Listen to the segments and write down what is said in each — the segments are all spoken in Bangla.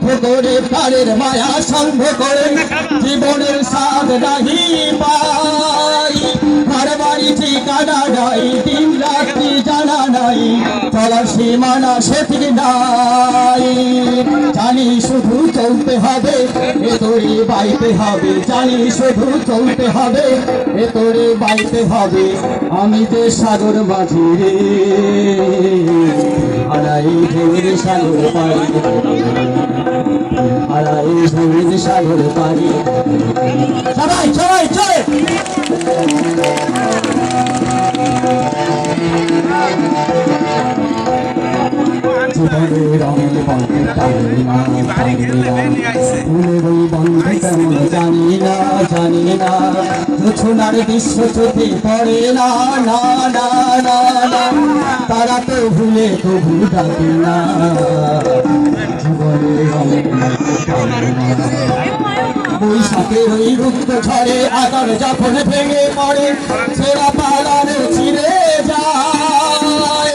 বন্ধ করে প্রাণের মায়া সঙ্গ করে জীবনের স্বাদ নাহি পাই ঘর বাড়ি ঠিকানা নাই দিন রাত্রি জানা নাই চলার সীমানা সঠিক নাই জানি শুধু চলতে হবে ভেতরে বাইতে হবে জানি শুধু চলতে হবে ভেতরে বাইতে হবে আমি যে সাগর মাঝি রে হারাই ঢেউয়ের সাগর পাড়ি হারাই ঢেউয়ের সাগর পাড়ি সবাই সবাই চলে জীবনের রঙের বন্ধে টানি না ফুলের ওই বন্ধে তেমন জানি না জোছনার দৃশ্য চোখে পড়ে না না না না না তারা তো ভুলে তবু ডাকে না জীবনের রঙের বন্ধে টানি না বৈশাখের ওই রুক্ত ঝড়ে আকার যখন ভেঙে পড়ে সেরা পালানো ছিঁড়ে যায়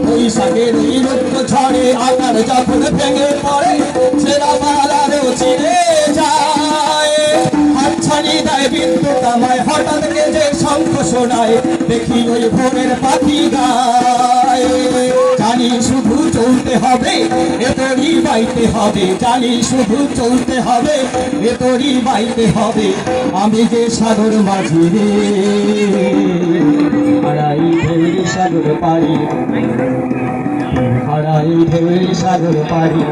বৈশাখের ওই রুক্ত ঝড়ে আকার যখন ভেঙে পড়ে সেরা পালানো ছিঁড়ে যায় হাতছানি দেয় বিদ্যুৎ আমায় হঠাৎ যে শঙ্খ শোনায় দেখি ওই ভোরের পাখি গায় জানি শুধু চলতে হবে ভেতরই বাইতে হবে জানি শুধু চলতে হবে ভেতরই বাইতে হবে আমি যে সাগর মাঝি রে হারাই ঢেউয়ের সাগর পাড়ি হারাই ঢেউয়ের সাগর পাড়ি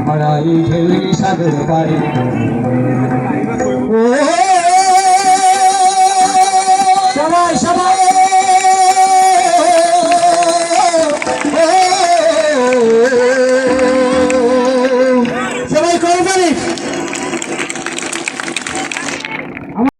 হারাই ঢেউয়ের সাগর পাড়ি ও